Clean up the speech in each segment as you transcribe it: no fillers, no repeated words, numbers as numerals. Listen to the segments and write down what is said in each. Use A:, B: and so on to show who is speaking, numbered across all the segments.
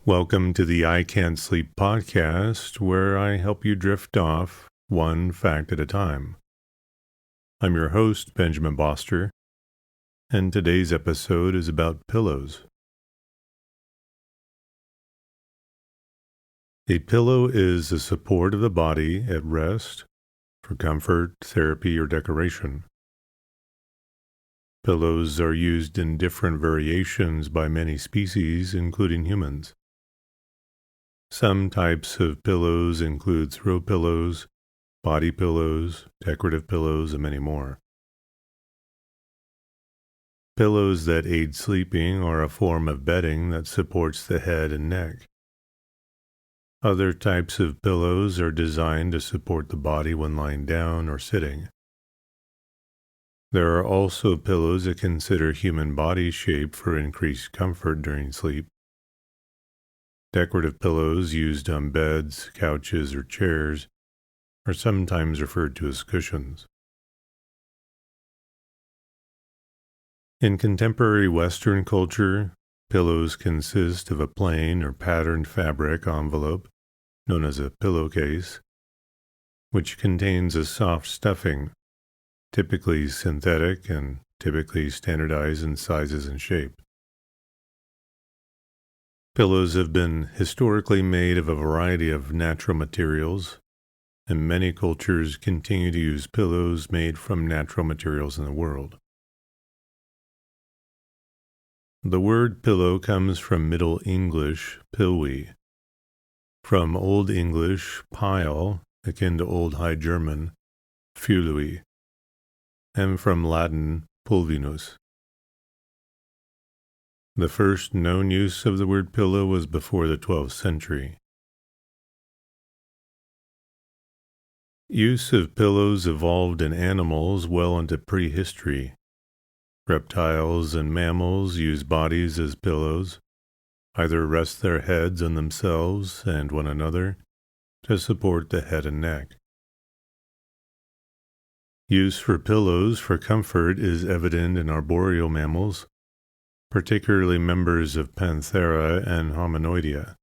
A: Welcome to the I Can't Sleep podcast, where I help you drift off one fact at a time. I'm your host, Benjamin Boster, and today's episode is about pillows. A pillow is a support of the body at rest for comfort, therapy, or decoration. Pillows are used in different variations by many species, including humans. Some types of pillows include throw pillows, body pillows, decorative pillows, and many more. Pillows that aid sleeping are a form of bedding that supports the head and neck. Other types of pillows are designed to support the body when lying down or sitting. There are also pillows that consider human body shape for increased comfort during sleep. Decorative pillows used on beds, couches, or chairs are sometimes referred to as cushions. In contemporary Western culture, pillows consist of a plain or patterned fabric envelope, known as a pillowcase, which contains a soft stuffing, typically synthetic and typically standardized in sizes and shape. Pillows have been historically made of a variety of natural materials, and many cultures continue to use pillows made from natural materials in the world. The word pillow comes from Middle English pilwi, from Old English pile, akin to Old High German fului, and from Latin pulvinus. The first known use of the word pillow was before the 12th century. Use of pillows evolved in animals well into prehistory. Reptiles and mammals use bodies as pillows, either rest their heads on themselves and one another to support the head and neck. Use for pillows for comfort is evident in arboreal mammals, particularly members of Panthera and Hominoidea,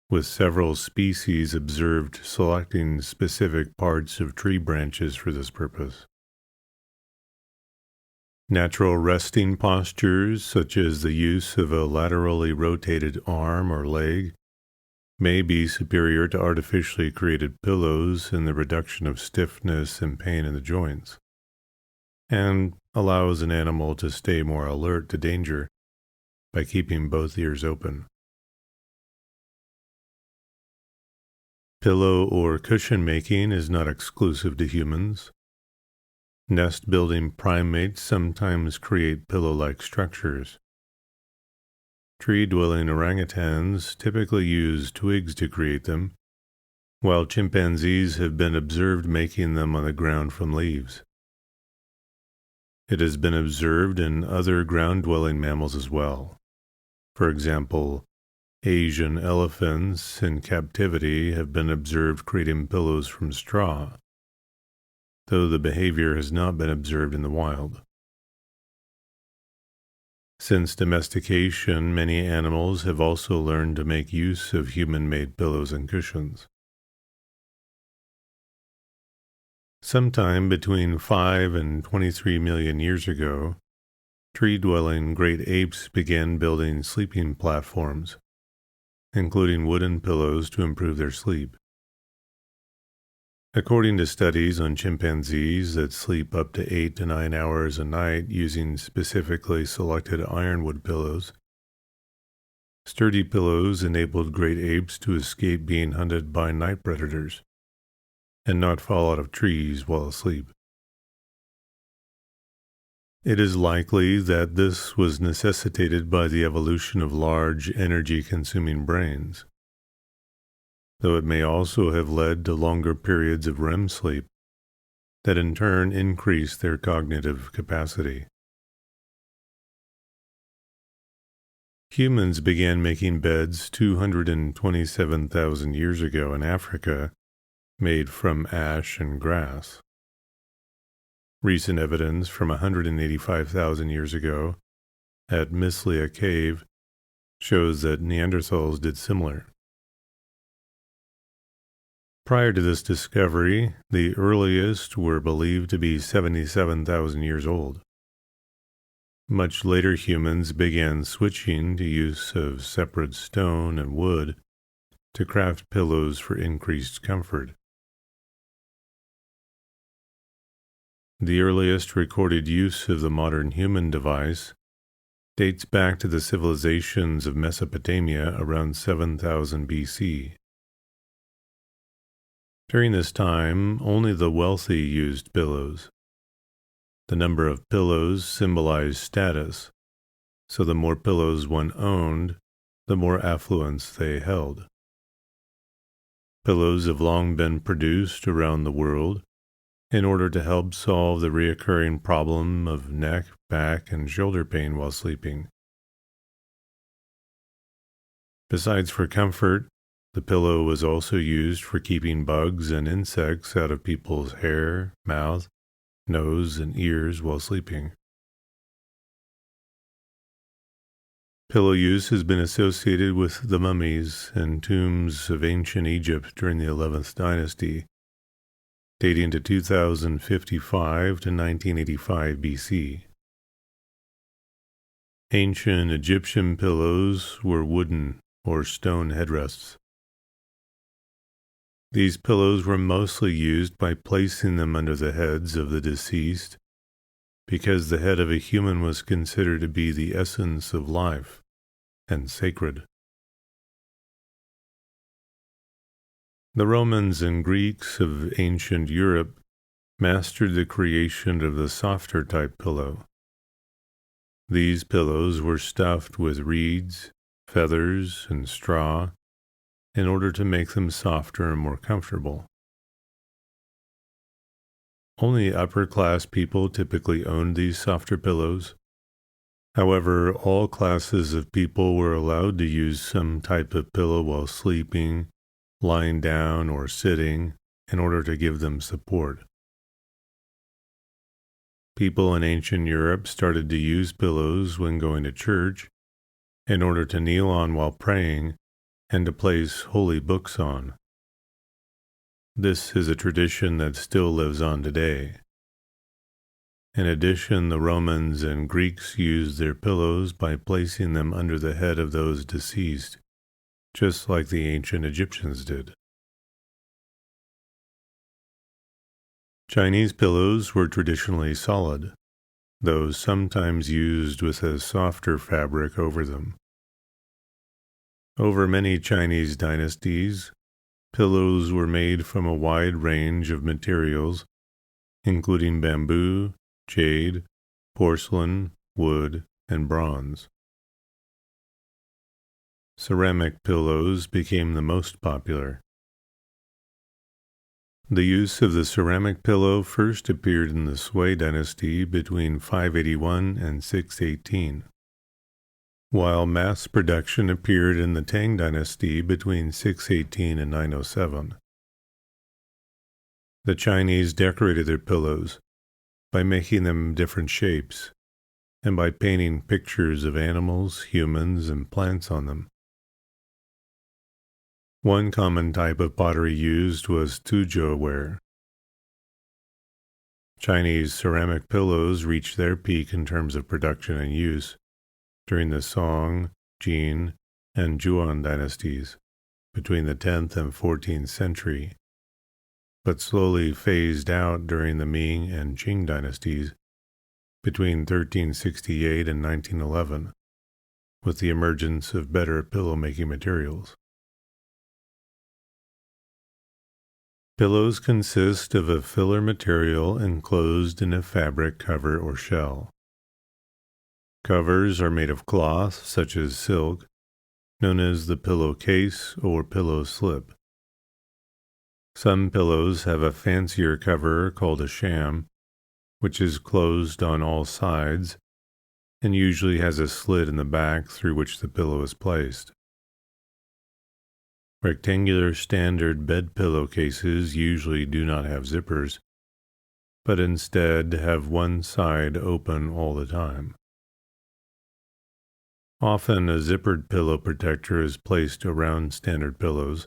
A: with several species observed selecting specific parts of tree branches for this purpose. Natural resting postures, such as the use of a laterally rotated arm or leg, may be superior to artificially created pillows in the reduction of stiffness and pain in the joints, and allows an animal to stay more alert to danger by keeping both ears open. Pillow or cushion making is not exclusive to humans. Nest-building primates sometimes create pillow-like structures. Tree-dwelling orangutans typically use twigs to create them, while chimpanzees have been observed making them on the ground from leaves. It has been observed in other ground-dwelling mammals as well. For example, Asian elephants in captivity have been observed creating pillows from straw, though the behavior has not been observed in the wild. Since domestication, many animals have also learned to make use of human-made pillows and cushions. Sometime between 5 and 23 million years ago, tree-dwelling great apes began building sleeping platforms, including wooden pillows to improve their sleep. According to studies on chimpanzees that sleep up to 8 to 9 hours a night using specifically selected ironwood pillows, sturdy pillows enabled great apes to escape being hunted by night predators and not fall out of trees while asleep. It is likely that this was necessitated by the evolution of large, energy-consuming brains, though it may also have led to longer periods of REM sleep that in turn increase their cognitive capacity. Humans began making beds 227,000 years ago in Africa, made from ash and grass. Recent evidence from 185,000 years ago at Mislia Cave shows that Neanderthals did similar. Prior to this discovery, the earliest were believed to be 77,000 years old. Much later humans began switching to use of separate stone and wood to craft pillows for increased comfort. The earliest recorded use of the modern human device dates back to the civilizations of Mesopotamia around 7000 BC. During this time, only the wealthy used pillows. The number of pillows symbolized status, so the more pillows one owned, the more affluence they held. Pillows have long been produced around the world in order to help solve the recurring problem of neck, back, and shoulder pain while sleeping. Besides for comfort, the pillow was also used for keeping bugs and insects out of people's hair, mouth, nose, and ears while sleeping. Pillow use has been associated with the mummies and tombs of ancient Egypt during the 11th dynasty, dating to 2055 to 1985 BC. Ancient Egyptian pillows were wooden or stone headrests. These pillows were mostly used by placing them under the heads of the deceased, because the head of a human was considered to be the essence of life and sacred. The Romans and Greeks of ancient Europe mastered the creation of the softer type pillow. These pillows were stuffed with reeds, feathers, and straw in order to make them softer and more comfortable. Only upper-class people typically owned these softer pillows. However, all classes of people were allowed to use some type of pillow while sleeping, lying down, or sitting in order to give them support. People in ancient Europe started to use pillows when going to church in order to kneel on while praying and to place holy books on. This is a tradition that still lives on today. In addition, the Romans and Greeks used their pillows by placing them under the head of those deceased, just like the ancient Egyptians did. Chinese pillows were traditionally solid, though sometimes used with a softer fabric over them. Over many Chinese dynasties, pillows were made from a wide range of materials, including bamboo, jade, porcelain, wood, and bronze. Ceramic pillows became the most popular. The use of the ceramic pillow first appeared in the Sui dynasty between 581 and 618. While mass production appeared in the Tang dynasty between 618 and 907. The Chinese decorated their pillows by making them different shapes and by painting pictures of animals, humans, and plants on them. One common type of pottery used was Tuzhou ware. Chinese ceramic pillows reached their peak in terms of production and use during the Song, Jin, and Zhuan dynasties between the 10th and 14th century, but slowly phased out during the Ming and Qing dynasties between 1368 and 1911, with the emergence of better pillow-making materials. Pillows consist of a filler material enclosed in a fabric cover or shell. Covers are made of cloth, such as silk, known as the pillowcase or pillow slip. Some pillows have a fancier cover called a sham, which is closed on all sides and usually has a slit in the back through which the pillow is placed. Rectangular standard bed pillowcases usually do not have zippers, but instead have one side open all the time. Often a zippered pillow protector is placed around standard pillows,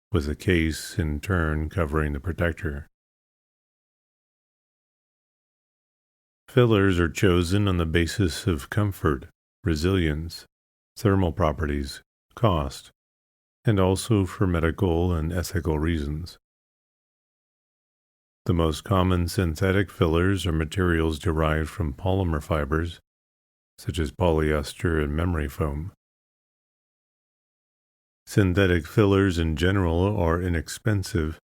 A: with a case in turn covering the protector. Fillers are chosen on the basis of comfort, resilience, thermal properties, cost, and also for medical and ethical reasons. The most common synthetic fillers are materials derived from polymer fibers, such as polyester and memory foam. Synthetic fillers in general are inexpensive,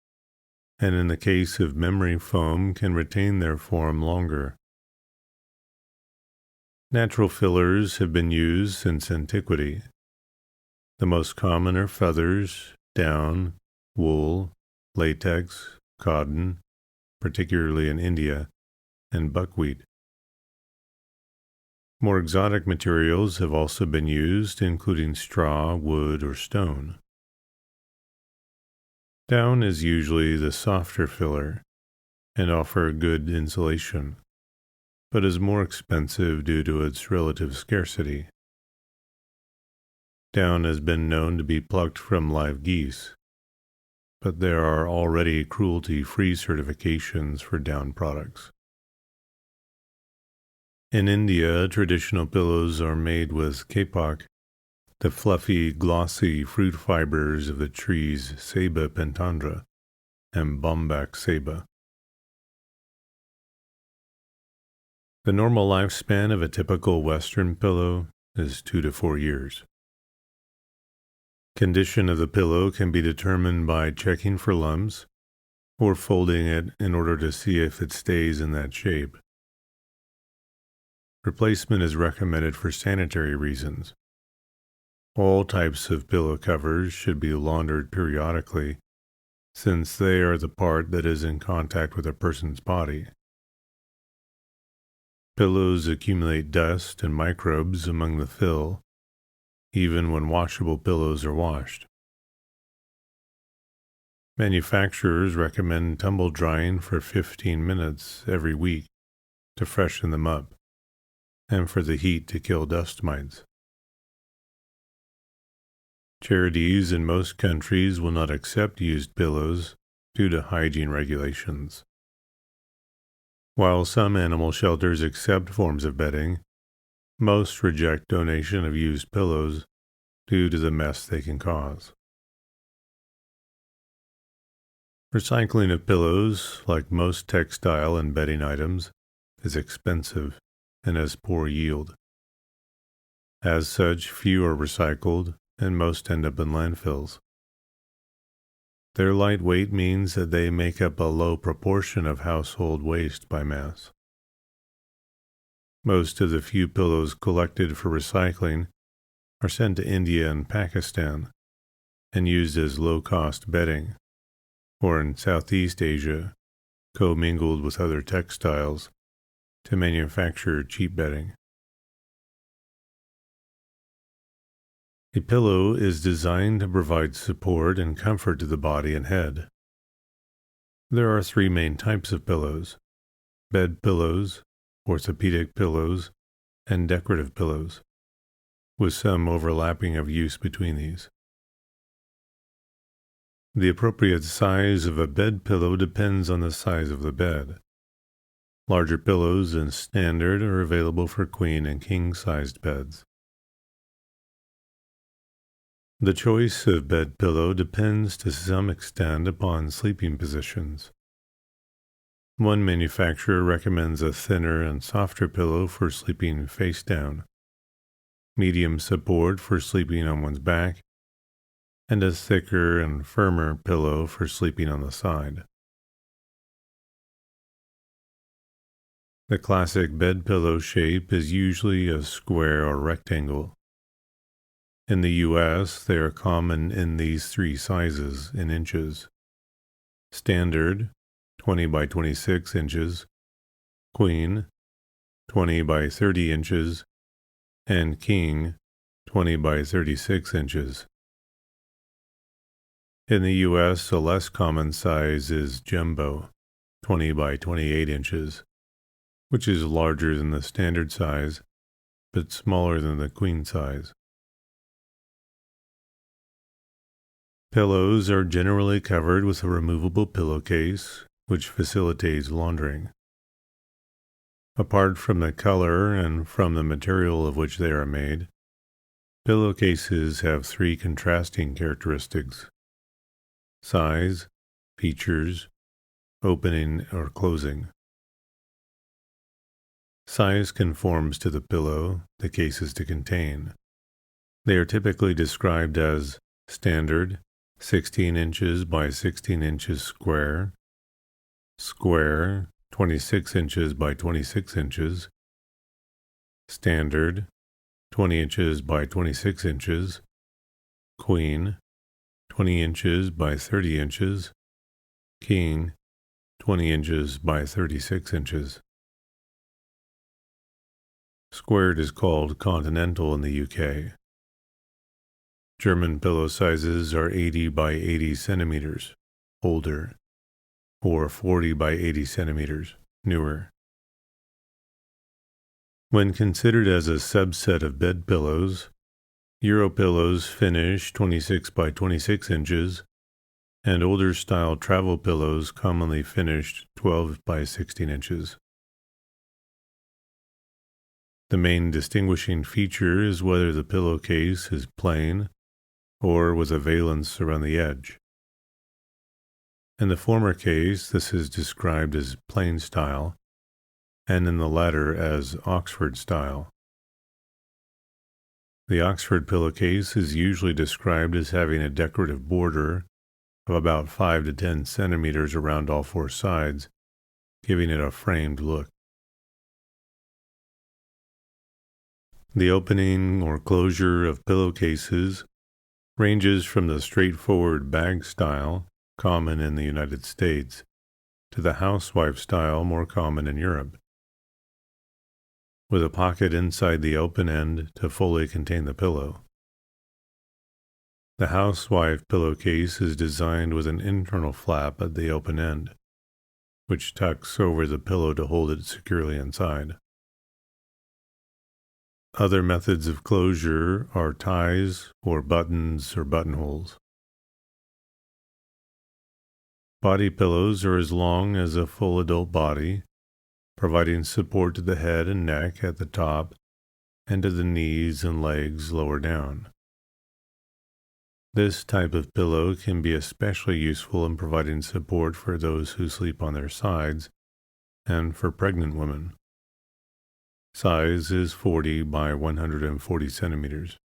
A: and in the case of memory foam can retain their form longer. Natural fillers have been used since antiquity. The most common are feathers, down, wool, latex, cotton, particularly in India, and buckwheat. More exotic materials have also been used, including straw, wood, or stone. Down is usually the softer filler and offers good insulation, but is more expensive due to its relative scarcity. Down has been known to be plucked from live geese, but there are already cruelty-free certifications for down products. In India, traditional pillows are made with kapok, the fluffy, glossy fruit fibers of the trees Ceiba pentandra and Bombax ceiba. The normal lifespan of a typical Western pillow is 2 to 4 years. Condition of the pillow can be determined by checking for lumps or folding it in order to see if it stays in that shape. Replacement is recommended for sanitary reasons. All types of pillow covers should be laundered periodically, since they are the part that is in contact with a person's body. Pillows accumulate dust and microbes among the fill, even when washable pillows are washed. Manufacturers recommend tumble drying for 15 minutes every week to freshen them up, and for the heat to kill dust mites. Charities in most countries will not accept used pillows due to hygiene regulations. While some animal shelters accept forms of bedding, most reject donation of used pillows due to the mess they can cause. Recycling of pillows, like most textile and bedding items, is expensive and has poor yield. As such, few are recycled, and most end up in landfills. Their light weight means that they make up a low proportion of household waste by mass. Most of the few pillows collected for recycling are sent to India and Pakistan and used as low-cost bedding, or in Southeast Asia, commingled with other textiles to manufacture cheap bedding. A pillow is designed to provide support and comfort to the body and head. There are 3 main types of pillows: bed pillows, orthopedic pillows, and decorative pillows, with some overlapping of use between these. The appropriate size of a bed pillow depends on the size of the bed. Larger pillows than standard are available for queen and king-sized beds. The choice of bed pillow depends to some extent upon sleeping positions. One manufacturer recommends a thinner and softer pillow for sleeping face down, medium support for sleeping on one's back, and a thicker and firmer pillow for sleeping on the side. The classic bed pillow shape is usually a square or rectangle. In the U.S., they are common in these 3 sizes in inches: standard, 20 by 26 inches, queen, 20 by 30 inches, and king, 20 by 36 inches. In the U.S., a less common size is jumbo, 20 by 28 inches, which is larger than the standard size but smaller than the queen size. Pillows are generally covered with a removable pillowcase, which facilitates laundering. Apart from the color and from the material of which they are made, pillowcases have three contrasting characteristics: size, features, opening or closing. Size conforms to the pillow the case is to contain. They are typically described as standard, 16 inches by 16 inches square, square, 26 inches by 26 inches, standard, 20 inches by 26 inches, queen, 20 inches by 30 inches, king, 20 inches by 36 inches. Squared is called continental in the UK. German pillow sizes are 80 by 80 centimeters, older, or 40 by 80 centimeters, newer. When considered as a subset of bed pillows, Euro pillows finish 26 by 26 inches, and older style travel pillows commonly finished 12 by 16 inches. The main distinguishing feature is whether the pillowcase is plain or with a valance around the edge. In the former case, this is described as plain style, and in the latter as Oxford style. The Oxford pillowcase is usually described as having a decorative border of about 5 to 10 centimeters around all four sides, giving it a framed look. The opening or closure of pillowcases ranges from the straightforward bag style, common in the United States, to the housewife style, more common in Europe, with a pocket inside the open end to fully contain the pillow. The housewife pillowcase is designed with an internal flap at the open end, which tucks over the pillow to hold it securely inside. Other methods of closure are ties or buttons or buttonholes. Body pillows are as long as a full adult body, providing support to the head and neck at the top and to the knees and legs lower down. This type of pillow can be especially useful in providing support for those who sleep on their sides and for pregnant women. Size is 40 by 140 centimeters.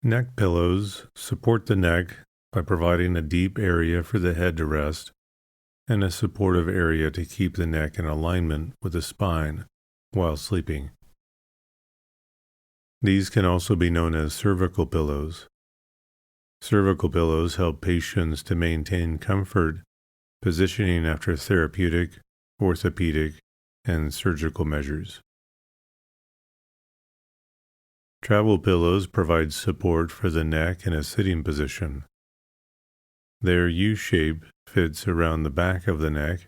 A: Neck pillows support the neck by providing a deep area for the head to rest and a supportive area to keep the neck in alignment with the spine while sleeping. These can also be known as cervical pillows. Cervical pillows help patients to maintain comfort, positioning after therapeutic, orthopedic, and surgical measures. Travel pillows provide support for the neck in a sitting position. Their U-shape fits around the back of the neck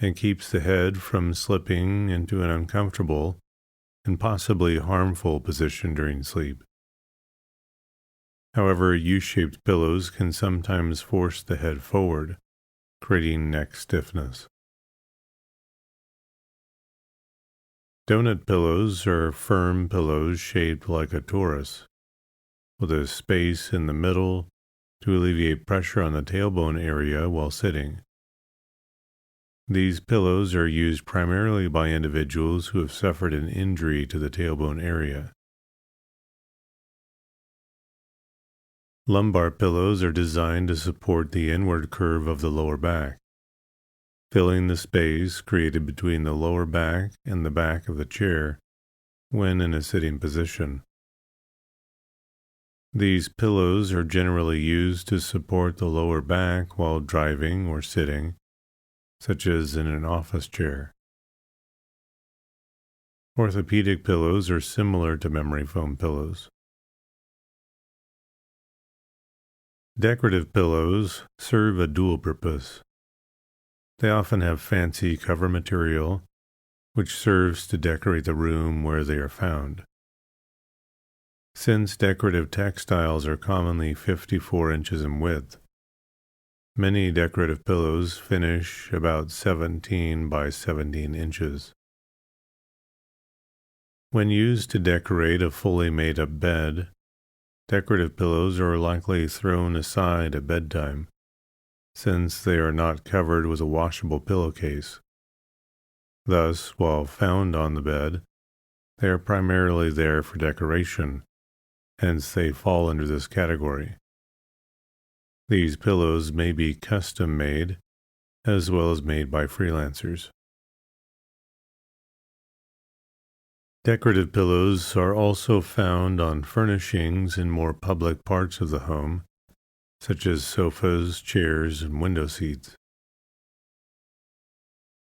A: and keeps the head from slipping into an uncomfortable and possibly harmful position during sleep. However, U-shaped pillows can sometimes force the head forward, creating neck stiffness. Donut pillows are firm pillows shaped like a torus, with a space in the middle to alleviate pressure on the tailbone area while sitting. These pillows are used primarily by individuals who have suffered an injury to the tailbone area. Lumbar pillows are designed to support the inward curve of the lower back, filling the space created between the lower back and the back of the chair when in a sitting position. These pillows are generally used to support the lower back while driving or sitting, such as in an office chair. Orthopedic pillows are similar to memory foam pillows. Decorative pillows serve a dual purpose. They often have fancy cover material, which serves to decorate the room where they are found. Since decorative textiles are commonly 54 inches in width, many decorative pillows finish about 17 by 17 inches. When used to decorate a fully made-up bed, decorative pillows are likely thrown aside at bedtime, since they are not covered with a washable pillowcase. Thus, while found on the bed, they are primarily there for decoration, hence they fall under this category. These pillows may be custom-made, as well as made by freelancers. Decorative pillows are also found on furnishings in more public parts of the home, such as sofas, chairs, and window seats.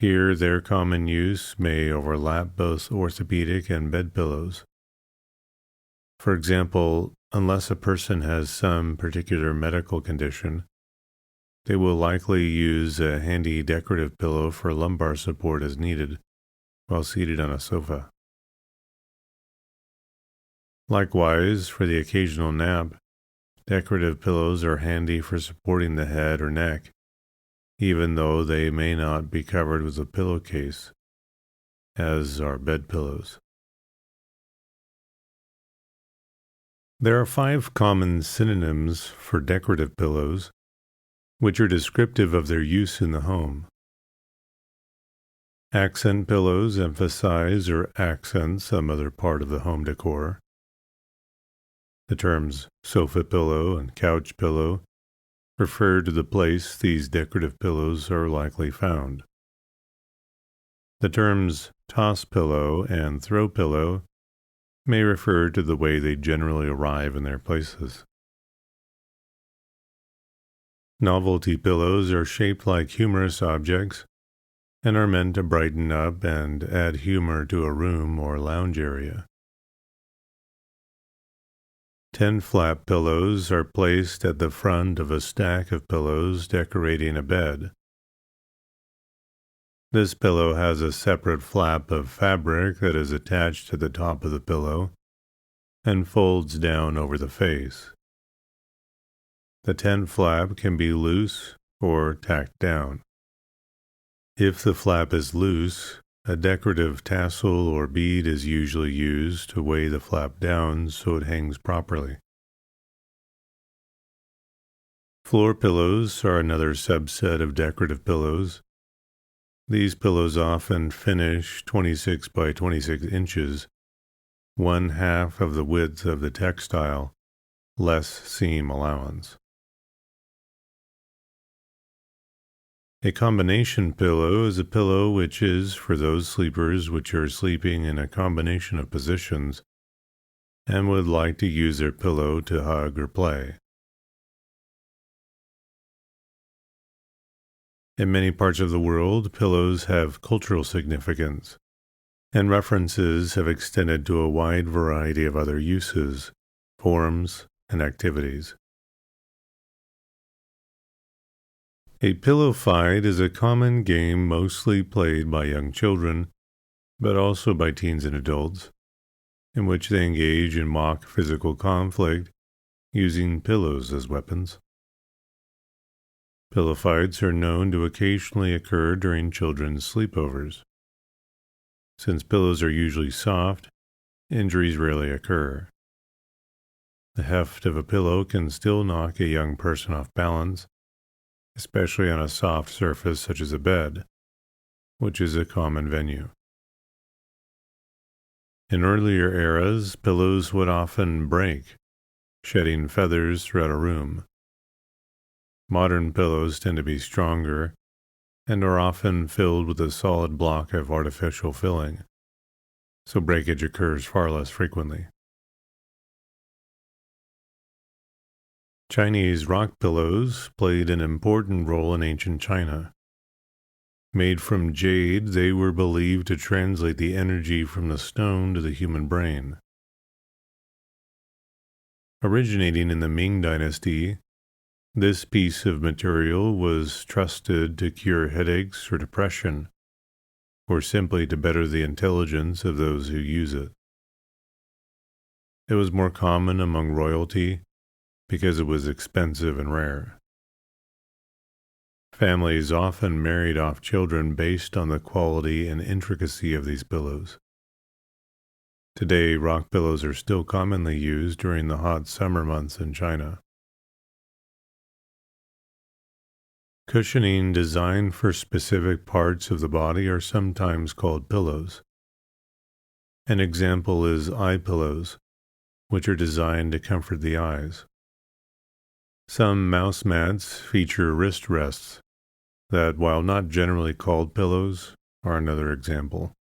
A: Here, their common use may overlap both orthopedic and bed pillows. For example, unless a person has some particular medical condition, they will likely use a handy decorative pillow for lumbar support as needed while seated on a sofa. Likewise, for the occasional nap, decorative pillows are handy for supporting the head or neck, even though they may not be covered with a pillowcase, as are bed pillows. There are 5 common synonyms for decorative pillows, which are descriptive of their use in the home. Accent pillows emphasize or accent some other part of the home decor. The terms sofa pillow and couch pillow refer to the place these decorative pillows are likely found. The terms toss pillow and throw pillow may refer to the way they generally arrive in their places. Novelty pillows are shaped like humorous objects and are meant to brighten up and add humor to a room or lounge area. 10-flap pillows are placed at the front of a stack of pillows decorating a bed. This pillow has a separate flap of fabric that is attached to the top of the pillow and folds down over the face. The 10 flap can be loose or tacked down. If the flap is loose, a decorative tassel or bead is usually used to weigh the flap down so it hangs properly. Floor pillows are another subset of decorative pillows. These pillows often finish 26 by 26 inches, 1/2 of the width of the textile, less seam allowance. A combination pillow is a pillow which is for those sleepers which are sleeping in a combination of positions and would like to use their pillow to hug or play. In many parts of the world, pillows have cultural significance, and references have extended to a wide variety of other uses, forms, and activities. A pillow fight is a common game mostly played by young children, but also by teens and adults, in which they engage in mock physical conflict using pillows as weapons. Pillow fights are known to occasionally occur during children's sleepovers. Since pillows are usually soft, injuries rarely occur. The heft of a pillow can still knock a young person off balance, especially on a soft surface such as a bed, which is a common venue. In earlier eras, pillows would often break, shedding feathers throughout a room. Modern pillows tend to be stronger and are often filled with a solid block of artificial filling, so breakage occurs far less frequently. Chinese rock pillows played an important role in ancient China. Made from jade, they were believed to translate the energy from the stone to the human brain. Originating in the Ming Dynasty, this piece of material was trusted to cure headaches or depression, or simply to better the intelligence of those who use it. It was more common among royalty because it was expensive and rare. Families often married off children based on the quality and intricacy of these pillows. Today, rock pillows are still commonly used during the hot summer months in China. Cushioning designed for specific parts of the body are sometimes called pillows. An example is eye pillows, which are designed to comfort the eyes. Some mouse mats feature wrist rests that, while not generally called pillows, are another example.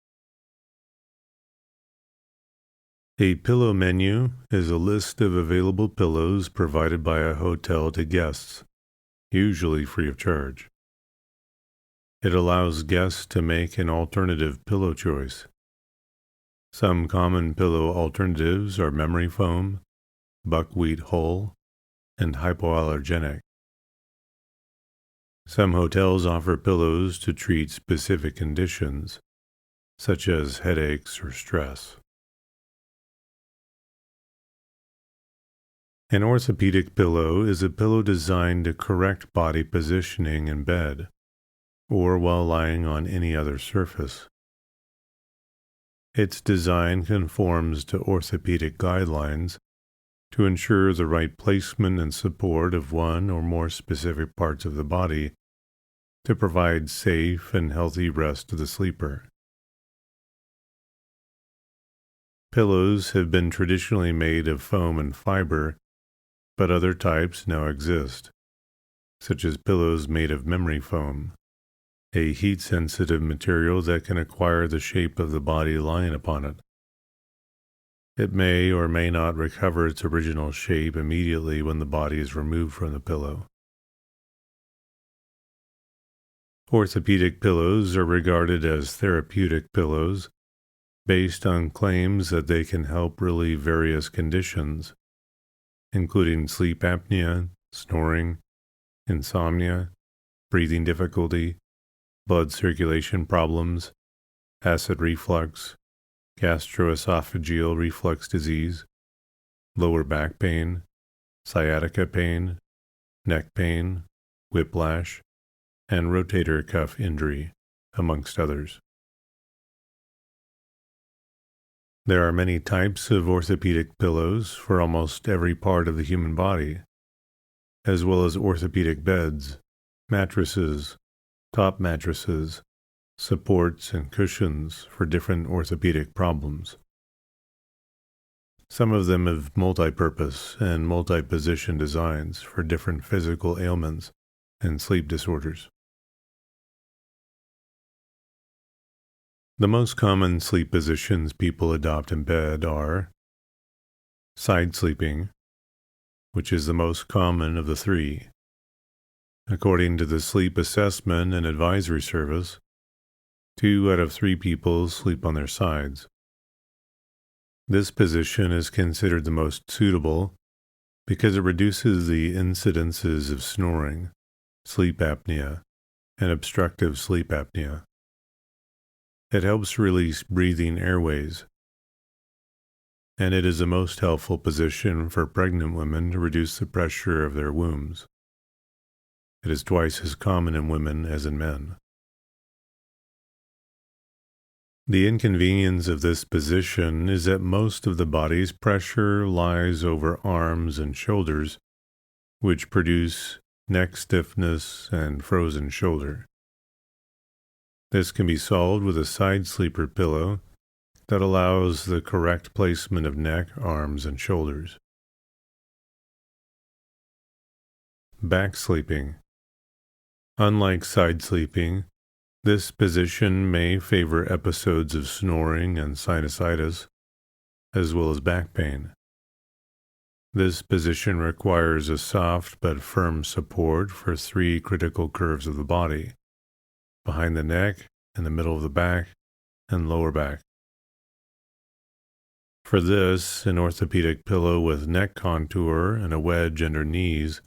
A: A pillow menu is a list of available pillows provided by a hotel to guests, usually free of charge. It allows guests to make an alternative pillow choice. Some common pillow alternatives are memory foam, buckwheat hull, and hypoallergenic. Some hotels offer pillows to treat specific conditions, such as headaches or stress. An orthopedic pillow is a pillow designed to correct body positioning in bed or while lying on any other surface. Its design conforms to orthopedic guidelines to ensure the right placement and support of one or more specific parts of the body to provide safe and healthy rest to the sleeper. Pillows have been traditionally made of foam and fiber, but other types now exist, such as pillows made of memory foam, a heat-sensitive material that can acquire the shape of the body lying upon it. It may or may not recover its original shape immediately when the body is removed from the pillow. Orthopedic pillows are regarded as therapeutic pillows based on claims that they can help relieve various conditions, including sleep apnea, snoring, insomnia, breathing difficulty, blood circulation problems, acid reflux, gastroesophageal reflux disease, lower back pain, sciatica pain, neck pain, whiplash, and rotator cuff injury, amongst others. There are many types of orthopedic pillows for almost every part of the human body, as well as orthopedic beds, mattresses, top mattresses, supports, and cushions for different orthopedic problems. Some of them have multi-purpose and multi-position designs for different physical ailments and sleep disorders. The most common sleep positions people adopt in bed are side sleeping, which is the most common of the three. According to the Sleep Assessment and Advisory Service, 2 out of 3 people sleep on their sides. This position is considered the most suitable because it reduces the incidences of snoring, sleep apnea, and obstructive sleep apnea. It helps release breathing airways, and it is the most helpful position for pregnant women to reduce the pressure of their wombs. It is twice as common in women as in men. The inconvenience of this position is that most of the body's pressure lies over arms and shoulders, which produce neck stiffness and frozen shoulder. This can be solved with a side sleeper pillow that allows the correct placement of neck, arms, and shoulders. Back sleeping. Unlike side sleeping, this position may favor episodes of snoring and sinusitis, as well as back pain. This position requires a soft but firm support for 3 critical curves of the body: behind the neck, in the middle of the back, and lower back. For this, an orthopedic pillow with neck contour and a wedge under knees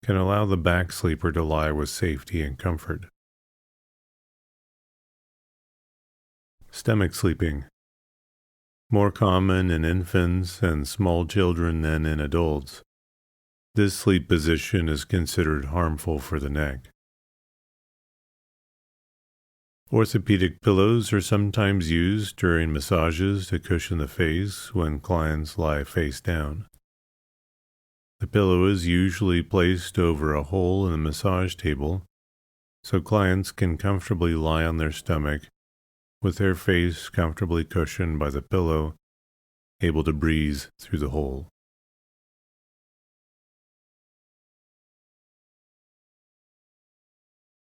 A: can allow the back sleeper to lie with safety and comfort. Stomach sleeping. More common in infants and small children than in adults. This sleep position is considered harmful for the neck. Orthopedic pillows are sometimes used during massages to cushion the face when clients lie face down. The pillow is usually placed over a hole in the massage table, so clients can comfortably lie on their stomach with their face comfortably cushioned by the pillow, able to breathe through the hole.